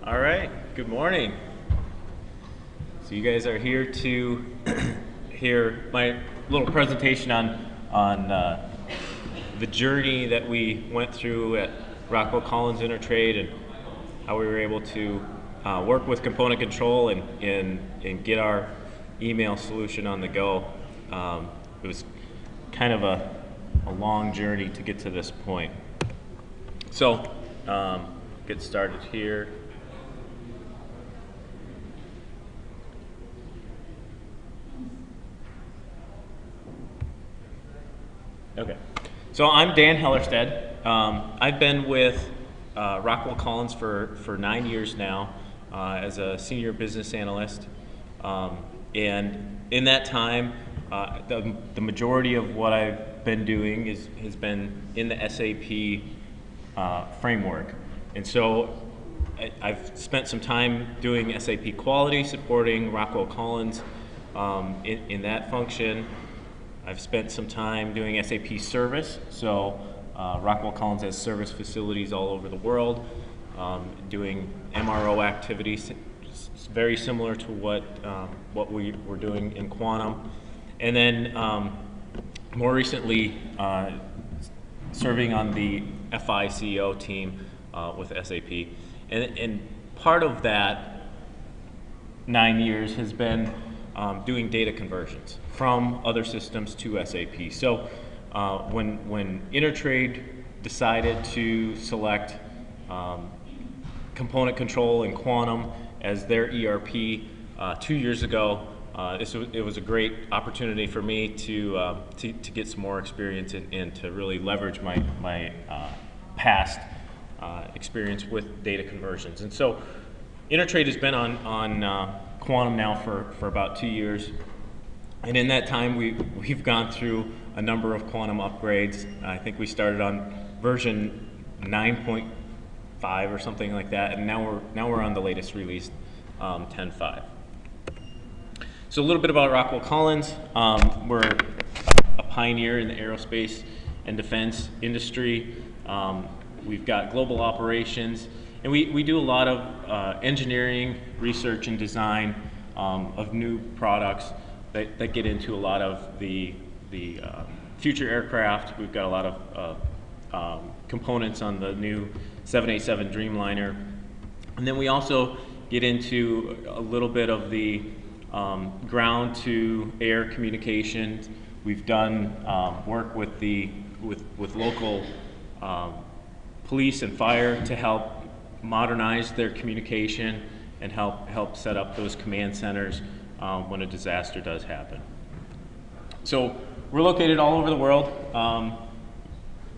All right, good morning. So you guys are here to hear my little presentation on the journey that we went through at Rockwell Collins Intertrade and how we were able to work with Component Control and get our email solution on the go. It was kind of a long journey to get to this point. So get started here. Okay, so I'm Dan Hellerstedt. I've been with Rockwell Collins for 9 years now as a senior business analyst. And in that time, the majority of what I've been doing has been in the SAP framework. And so I've spent some time doing SAP quality, supporting Rockwell Collins in that function. I've spent some time doing SAP service, so Rockwell Collins has service facilities all over the world, doing MRO activities, very similar to what we were doing in Quantum. And then more recently, serving on the FI CEO team with SAP. And part of that 9 years has been doing data conversions from other systems to SAP. So when Intertrade decided to select Component Control and Quantum as their ERP 2 years ago, it was a great opportunity for me to get some more experience and to really leverage my past experience with data conversions. And so Intertrade has been on Quantum now for about 2 years. And in that time, we've gone through a number of Quantum upgrades. I think we started on version 9.5 or something like that, and now we're on the latest release, 10.5. So a little bit about Rockwell Collins. We're a pioneer in the aerospace and defense industry. We've got global operations, and we do a lot of engineering, research, and design of new products that get into a lot of the future aircraft. We've got a lot of components on the new 787 Dreamliner. And then we also get into a little bit of the ground to air communications. We've done work with local police and fire to help modernize their communication and help set up those command centers when a disaster does happen. So we're located all over the world,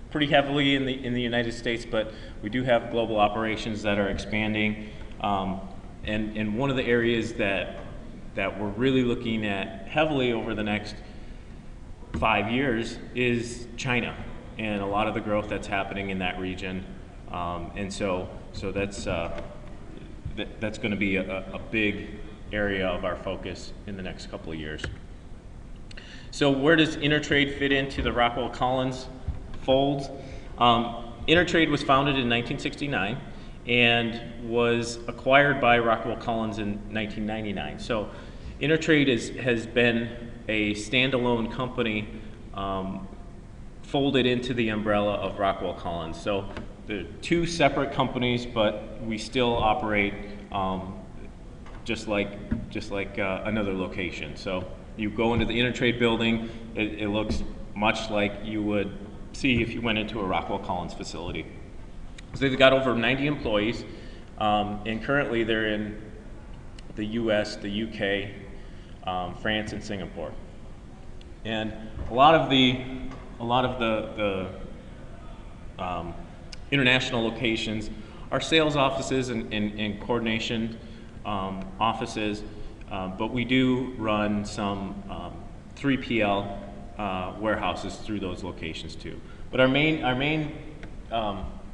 pretty heavily in the United States, but we do have global operations that are expanding. And one of the areas that we're really looking at heavily over the next 5 years is China and a lot of the growth that's happening in that region. And so that's going to be a big area of our focus in the next couple of years. So where does Intertrade fit into the Rockwell Collins fold? Intertrade was founded in 1969 and was acquired by Rockwell Collins in 1999. So Intertrade has been a standalone company folded into the umbrella of Rockwell Collins. So they're two separate companies, but we still operate just like another location. So you go into the Intertrade building, it looks much like you would see if you went into a Rockwell Collins facility. So they've got over 90 employees, and currently they're in the US, the UK, France, and Singapore. And a lot of the international locations are sales offices and coordination offices, but we do run some 3PL warehouses through those locations too. But our main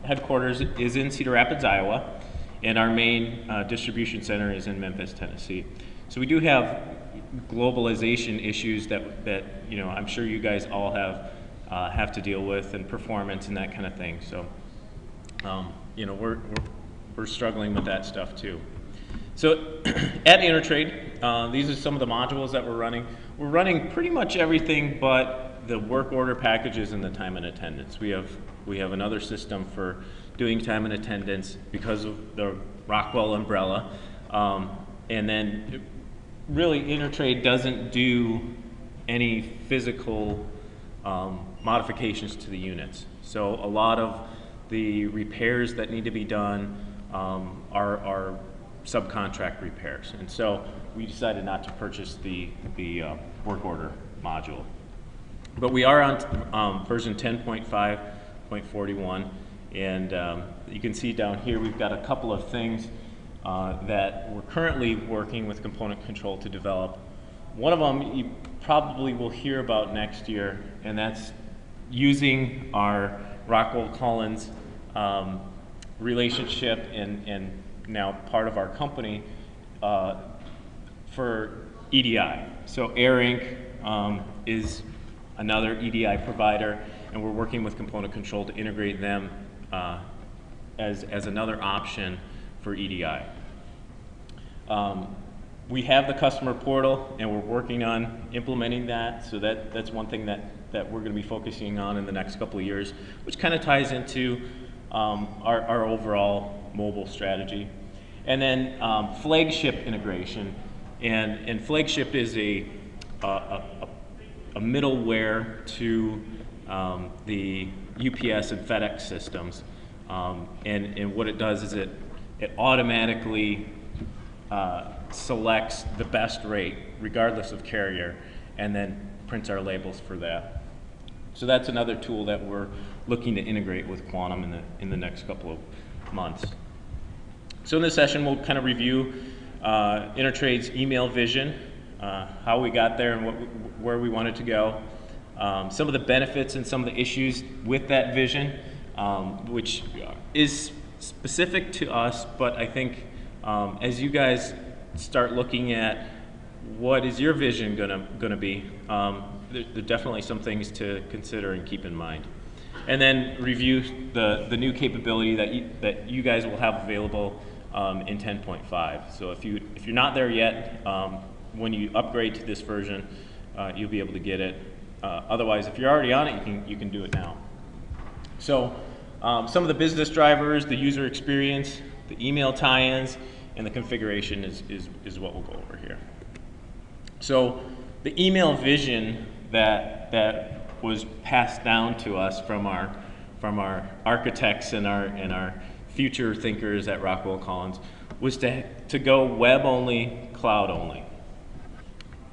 headquarters is in Cedar Rapids, Iowa, and our main distribution center is in Memphis, Tennessee. So we do have globalization issues that I'm sure you guys all have to deal with, and performance and that kind of thing. So we're we're struggling with that stuff too. So at Intertrade, these are some of the modules that we're running. We're running pretty much everything but the work order packages and the time and attendance. We have another system for doing time and attendance because of the Rockwell umbrella. And then really Intertrade doesn't do any physical modifications to the units. So a lot of the repairs that need to be done are subcontract repairs. And so we decided not to purchase the work order module. But we are on version 10.5.41, and you can see down here we've got a couple of things that we're currently working with Component Control to develop. One of them you probably will hear about next year, and that's using our Rockwell Collins relationship and now part of our company for EDI. So AirInc is another EDI provider, and we're working with Component Control to integrate them as another option for EDI. We have the customer portal, and we're working on implementing that, so that's one thing that we're going to be focusing on in the next couple of years, which kind of ties into our overall mobile strategy. And then Flagship integration, and Flagship is a middleware to the UPS and FedEx systems, and what it does is it automatically selects the best rate regardless of carrier, and then prints our labels for that. So that's another tool that we're looking to integrate with Quantum in the next couple of months. So in this session, we'll kind of review Intertrade's email vision, how we got there and where we wanted to go, some of the benefits and some of the issues with that vision, which is specific to us, but I think as you guys start looking at what is your vision gonna be, there are definitely some things to consider and keep in mind. And then review the new capability that you guys will have available in 10.5. So if you're not there yet, when you upgrade to this version, you'll be able to get it. Otherwise, if you're already on it, you can do it now. So some of the business drivers, the user experience, the email tie-ins, and the configuration is what we'll go over here. So the email vision that was passed down to us from our architects and our future thinkers at Rockwell Collins was to go web only, cloud only.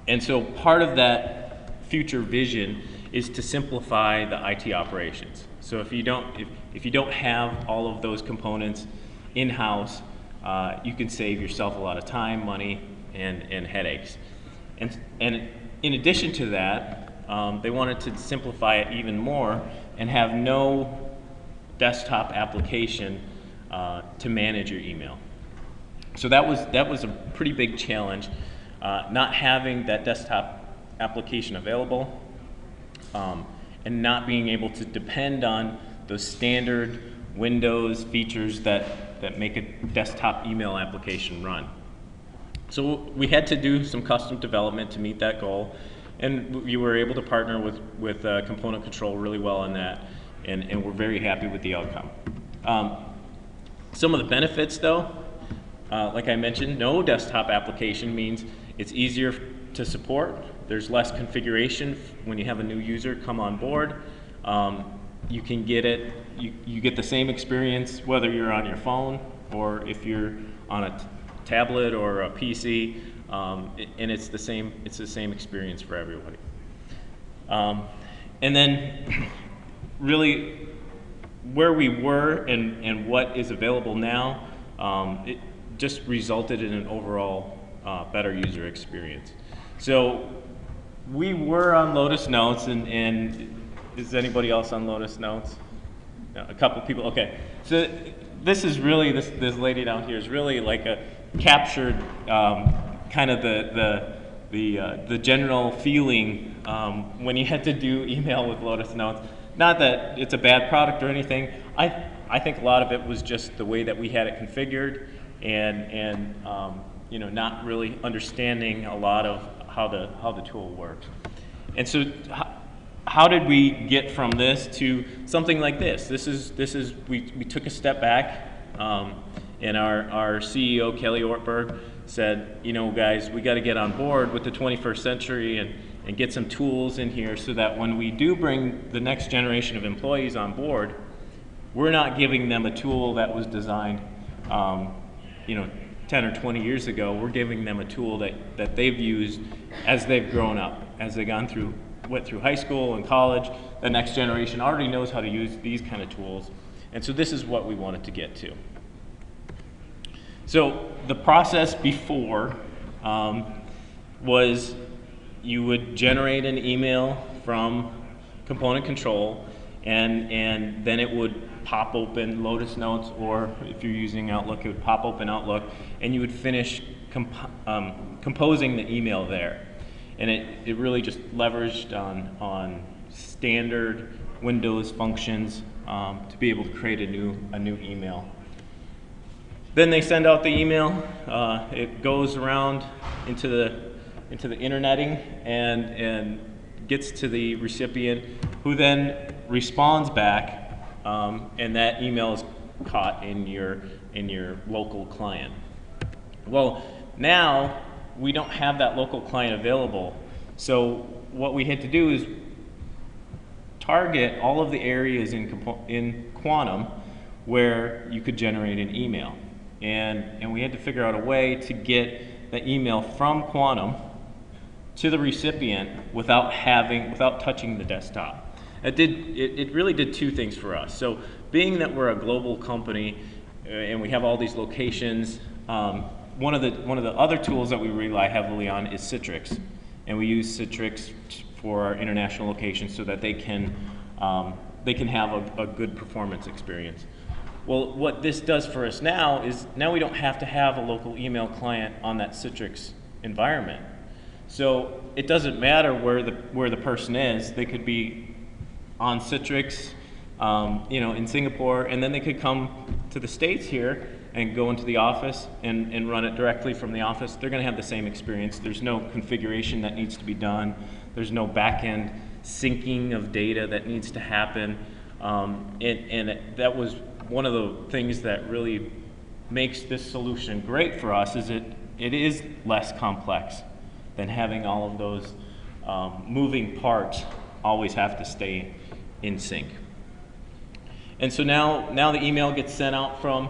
And so part of that future vision is to simplify the IT operations. So if you don't have all of those components in-house, you can save yourself a lot of time, money, and headaches. And in addition to that, they wanted to simplify it even more and have no desktop application to manage your email. So that was a pretty big challenge, not having that desktop application available, and not being able to depend on those standard Windows features that make a desktop email application run. So we had to do some custom development to meet that goal, and we were able to partner with Component Control really well on that, and we're very happy with the outcome. Some of the benefits though, like I mentioned, no desktop application means it's easier to support. There's less configuration when you have a new user come on board. You can get it, you get the same experience whether you're on your phone or if you're on a tablet or a PC, and it's the same experience for everybody. And then really where we were and what is available now, it just resulted in an overall better user experience. So we were on Lotus Notes, and is anybody else on Lotus Notes? No, a couple people, okay. So this is really, this lady down here is really like a captured kind of the general feeling when you had to do email with Lotus Notes. Not that it's a bad product or anything. I think a lot of it was just the way that we had it configured, and you know, not really understanding a lot of how the tool worked. And so, how did we get from this to something like this? We took a step back, and our CEO Kelly Ortberg said, you know, guys, we got to get on board with the 21st century and get some tools in here so that when we do bring the next generation of employees on board, we're not giving them a tool that was designed, you know, 10 or 20 years ago. We're giving them a tool that they've used as they've grown up, as they went through high school and college. The next generation already knows how to use these kind of tools. And so this is what we wanted to get to. So the process before was you would generate an email from Component Control, and then it would pop open Lotus Notes, or if you're using Outlook, it would pop open Outlook, and you would finish composing the email there. And it really just leveraged on standard Windows functions to be able to create a new email. Then they send out the email. It goes around into the interneting and gets to the recipient, who then responds back, and that email is caught in your local client. Well, now we don't have that local client available, so what we had to do is target all of the areas in Quantum where you could generate an email, and we had to figure out a way to get the email from Quantum to the recipient without touching the desktop. It really did two things for us. So being that we're a global company and we have all these locations, one of the other tools that we rely heavily on is Citrix, and we use Citrix for our international locations so that they can have a good performance experience. Well, what this does for us now is we don't have to have a local email client on that Citrix environment. So it doesn't matter where the person is. They could be on Citrix, you know, in Singapore, and then they could come to the States here and go into the office and run it directly from the office. They're going to have the same experience. There's no configuration that needs to be done. There's no back-end syncing of data that needs to happen. That was one of the things that really makes this solution great for us, is it is less complex than having all of those moving parts always have to stay in sync. And so now the email gets sent out from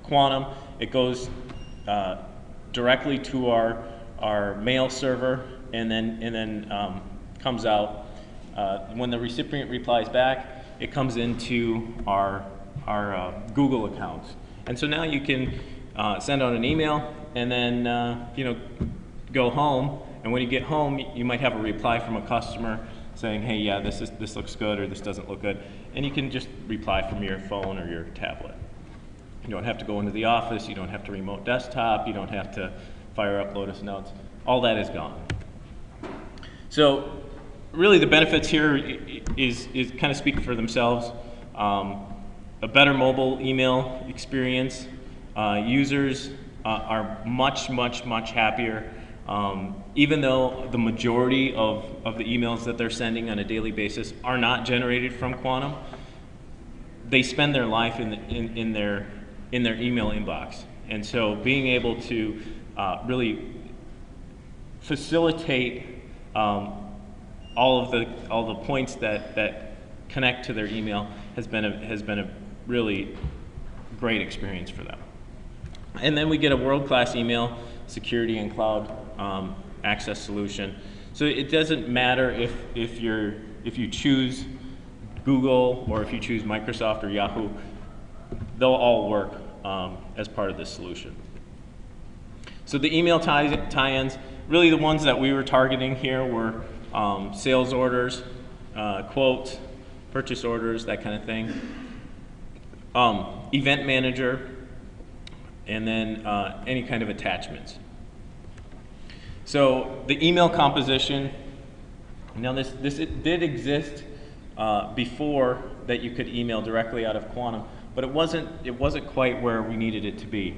Quantum. It goes directly to our mail server, and then comes out. When the recipient replies back, it comes into our Google accounts. And so now you can send out an email, and then you know, go home, and when you get home, you might have a reply from a customer saying, hey, yeah, this looks good, or this doesn't look good, and you can just reply from your phone or your tablet. You don't have to go into the office, you don't have to remote desktop, you don't have to fire up Lotus Notes. All that is gone. So really the benefits here is kind of speak for themselves. A better mobile email experience. Users are much happier. Even though the majority of the emails that they're sending on a daily basis are not generated from Quantum, they spend their life in their email inbox. And so being able to really facilitate all the points that connect to their email has been a really great experience for them. And then we get a world-class email security and cloud access solution. So it doesn't matter if you choose Google or if you choose Microsoft or Yahoo, they'll all work as part of this solution. So the email tie-ins, really the ones that we were targeting here were sales orders, quotes, purchase orders, that kind of thing. Event manager, and then any kind of attachments. So the email composition, now this did exist before that you could email directly out of Quantum, but it wasn't quite where we needed it to be.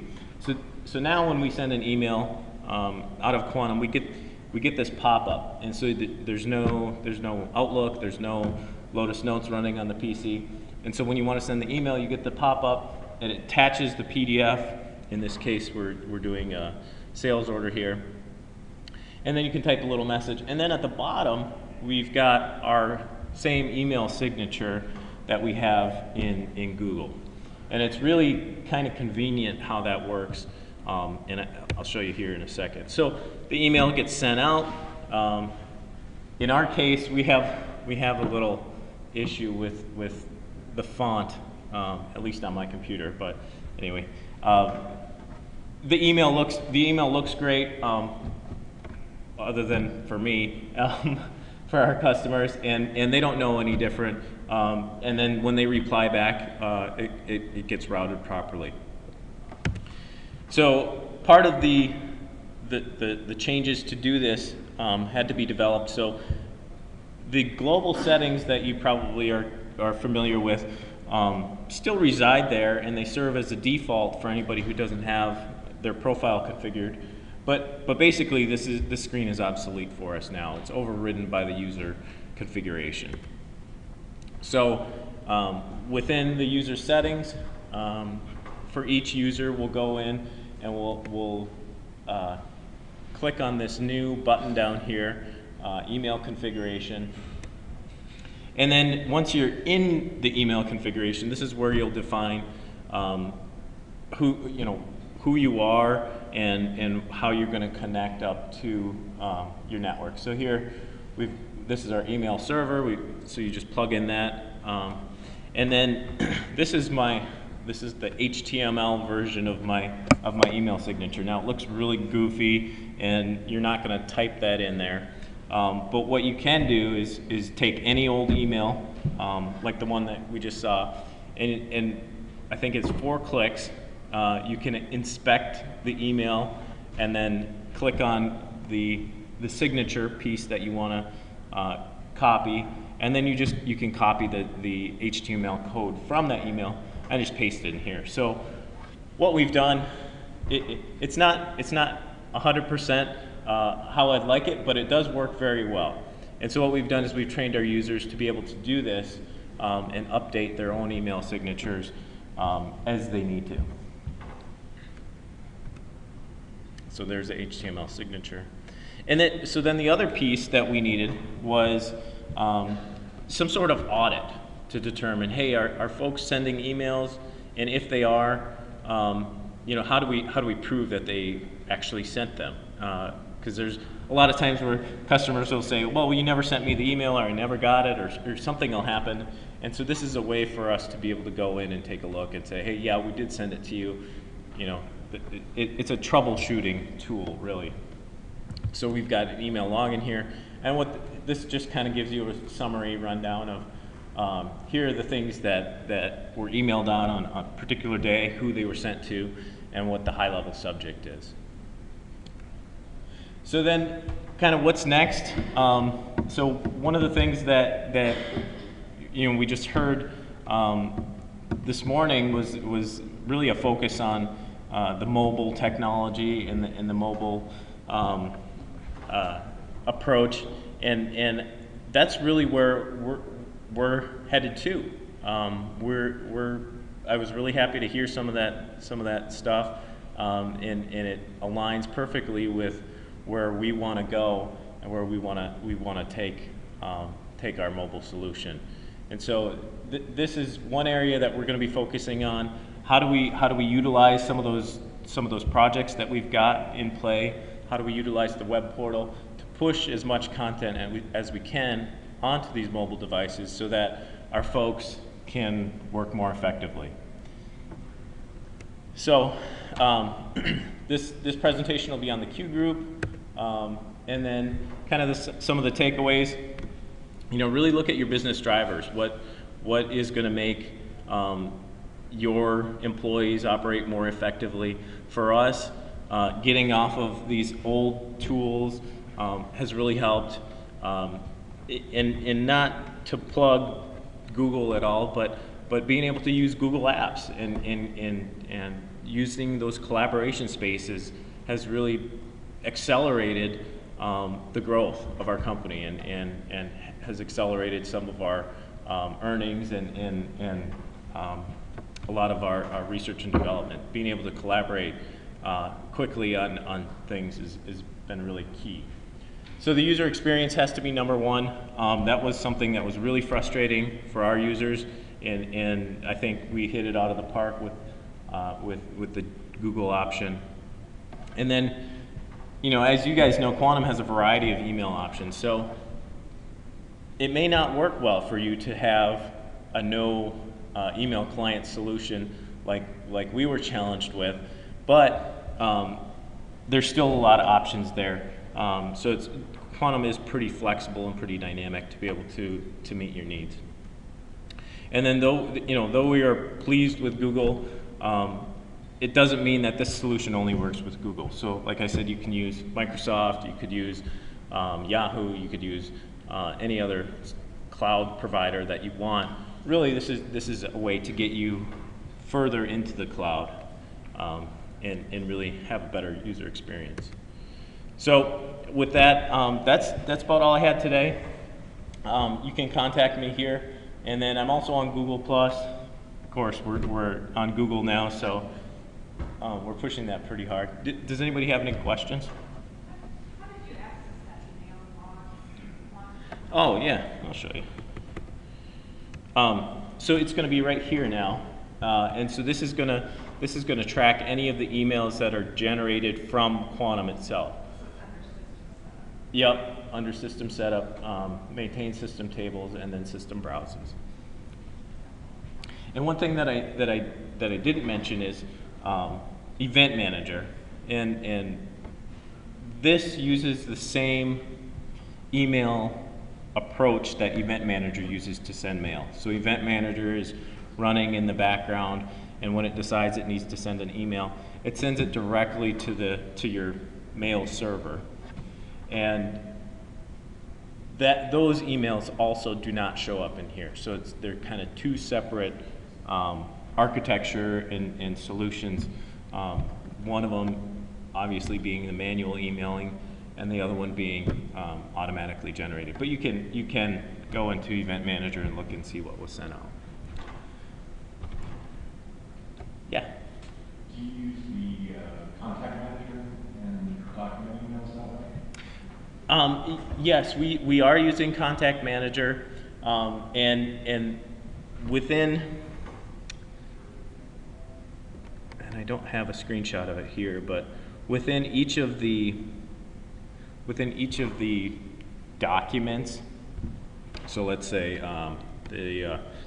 So now when we send an email out of Quantum, we get this pop-up, and so there's no Outlook, there's no Lotus Notes running on the PC, and so when you want to send the email, you get the pop-up, and it attaches the PDF. In this case, we're doing a sales order here, and then you can type a little message, and then at the bottom we've got our same email signature that we have in Google, and it's really kind of convenient how that works. And I'll show you here in a second. So the email gets sent out. In our case, we have a little issue with the font, at least on my computer. But anyway, the email looks great, other than for me, for our customers, and they don't know any different. And then when they reply back, it gets routed properly. So part of the changes to do this had to be developed. So the global settings that you probably are familiar with still reside there, and they serve as a default for anybody who doesn't have their profile configured. But basically, this screen is obsolete for us now. It's overridden by the user configuration. So within the user settings, for each user, we'll go in and we'll click on this new button down here, email configuration. And then once you're in the email configuration, this is where you'll define who you are and how you're going to connect up to your network. So here, this is our email server. So you just plug in that, and then this is the HTML version of my email signature. Now it looks really goofy, and you're not going to type that in there. But what you can do is take any old email, like the one that we just saw, and I think it's 4 clicks. You can inspect the email and then click on the signature piece that you want to copy, and then you can copy the HTML code from that email and just paste it in here. So what we've done, it's not 100% how I'd like it, but it does work very well. And so what we've done is we've trained our users to be able to do this and update their own email signatures as they need to. So there's the HTML signature. And then the other piece that we needed was some sort of audit to determine, hey, are folks sending emails? And if they are, how do we prove that they actually sent them? Because there's a lot of times where customers will say, well, you never sent me the email, or I never got it, or something will happen. And so this is a way for us to be able to go in and take a look and say, hey, yeah, we did send it to you. It's a troubleshooting tool, really. So we've got an email login here, and this just kind of gives you a summary rundown of here are the things that were emailed on a particular day, who they were sent to, and what the high-level subject is. So then, kind of what's next? So one of the things that we just heard this morning was really a focus on the mobile technology and the mobile approach, and that's really where we're headed to. I was really happy to hear some of that stuff, and it aligns perfectly with where we want to go and where we want to take our mobile solution. And so this is one area that we're going to be focusing on. How do we utilize some of those projects that we've got in play? How do we utilize the web portal to push as much content as we can onto these mobile devices so that our folks can work more effectively? So this presentation will be on the Q group, and then kind of some of the takeaways. Really look at your business drivers. What is going to make your employees operate more effectively? For us, getting off of these old tools has really helped, and not to plug Google at all, but being able to use Google Apps and using those collaboration spaces has really accelerated the growth of our company and has accelerated some of our earnings and a lot of our research and development. Being able to collaborate quickly on things has been really key. So the user experience has to be number one. That was something that was really frustrating for our users, and I think we hit it out of the park with the Google option. And then, you know, as you guys know, Quantum has a variety of email options. So it may not work well for you to have a no email client solution like we were challenged with, but there's still a lot of options there. So Quantum is pretty flexible and pretty dynamic to be able to meet your needs. And then though we are pleased with Google, it doesn't mean that this solution only works with Google. So like I said, you can use Microsoft, you could use Yahoo, you could use any other cloud provider that you want. Really, this is a way to get you further into the cloud and really have a better user experience. So with that, that's about all I had today. You can contact me here, and then I'm also on Google+. Of course, we're on Google now, so we're pushing that pretty hard. Does anybody have any questions? How did you access that email log? Oh yeah, I'll show you. So it's going to be right here now, and so this is going to track any of the emails that are generated from Quantum itself. Yep, under system setup, maintain system tables, and then system browses. And one thing that I didn't mention is Event Manager, and this uses the same email approach that Event Manager uses to send mail. So Event Manager is running in the background, and when it decides it needs to send an email, it sends it directly to your mail server. And those emails also do not show up in here. So they're kind of two separate architecture and solutions. One of them obviously being the manual emailing, and the other one being automatically generated. But you can go into Event Manager and look and see what was sent out. Yeah? Do you use the contact manager and document emails that way? Yes, we are using Contact Manager, and within, and I don't have a screenshot of it here, but within each of the documents, so let's say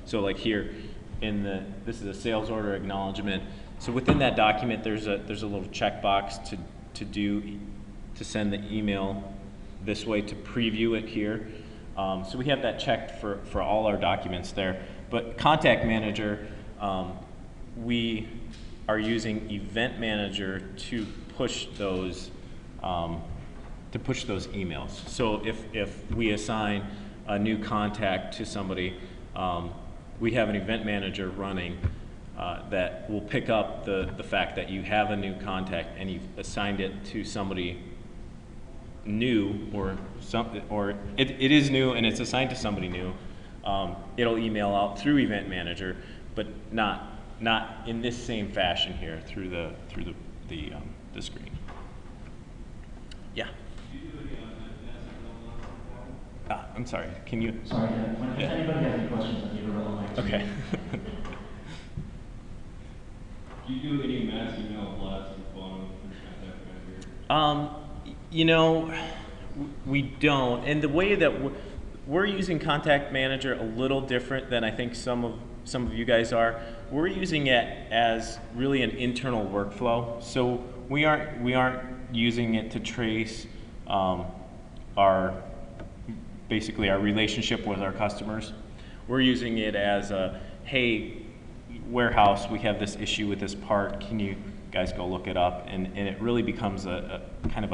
so like here this is a sales order acknowledgement. So within that document, there's a little checkbox to send the email this way, to preview it here. So we have that checked for all our documents there. But Contact Manager, we are using Event Manager to push those emails. So if we assign a new contact to somebody, we have an Event Manager running that will pick up the fact that you have a new contact and you've assigned it to somebody new, or it is new and it's assigned to somebody new. It'll email out through Event Manager, but not in this same fashion here through the screen. Yeah. I'm sorry. Can you? Sorry, if anybody has any questions, I'll give a real mic. Okay. Do you do any mass email blasts with Quantum for Contact Manager? You know, we don't. And the way that we're using Contact Manager a little different than I think some of you guys are. We're using it as really an internal workflow. So we aren't using it to trace basically our relationship with our customers. We're using it as a, hey, warehouse, we have this issue with this part, can you guys go look it up? And it really becomes a kind of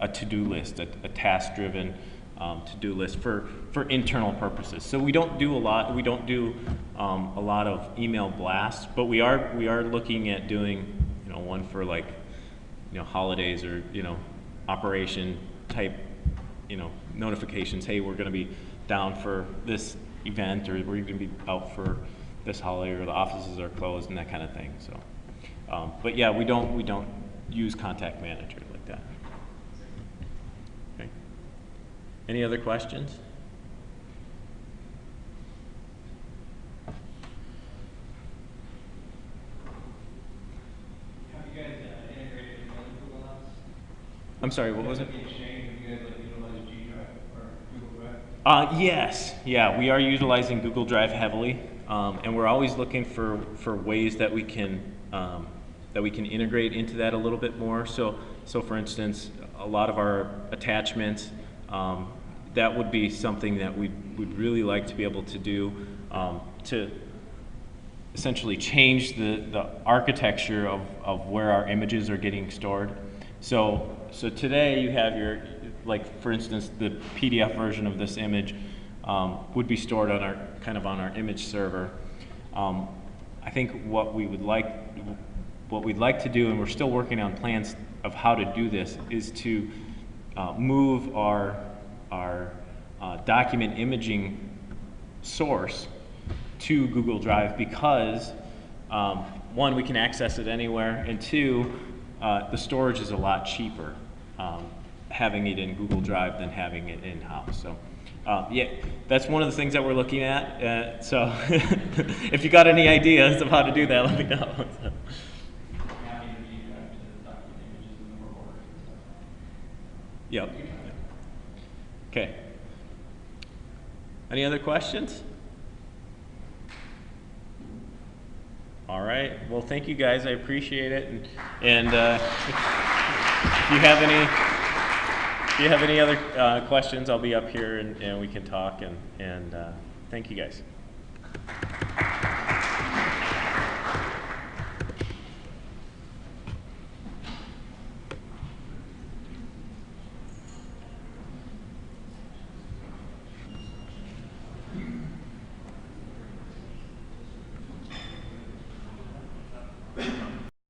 a to-do list, a task-driven to-do list for internal purposes. So we don't do a lot. We don't do a lot of email blasts, but we are looking at doing, you know, one for like, you know, holidays or, you know, operation type, you know, notifications. Hey, we're going to be down for this event, or we're going to be out for this holiday, or the offices are closed, and that kind of thing. So, but yeah, we don't use Contact Manager like that. Okay. Any other questions? Have you guys integrated with other Google Apps? I'm sorry, what was it? Have you guys like utilize G Drive or Google Drive? Yes, yeah, we are utilizing Google Drive heavily, and we're always looking for ways that we can integrate into that a little bit more. So for instance, a lot of our attachments, that would be something that we'd really like to be able to do, to essentially change the architecture of where our images are getting stored. So today you have your, like for instance, the PDF version of this image would be stored on our image server. I think what we'd like to do, and we're still working on plans of how to do this, is to move our document imaging source to Google Drive, because one, we can access it anywhere, and two, the storage is a lot cheaper having it in Google Drive than having it in-house. So yeah, that's one of the things that we're looking at. So if you got any ideas of how to do that, let me know. Mapping the G Drive to the document images in the work order and stuff. Yep. Okay. Any other questions? All right. Well, thank you guys. I appreciate it. And if you have any other questions, I'll be up here and we can talk. And thank you guys.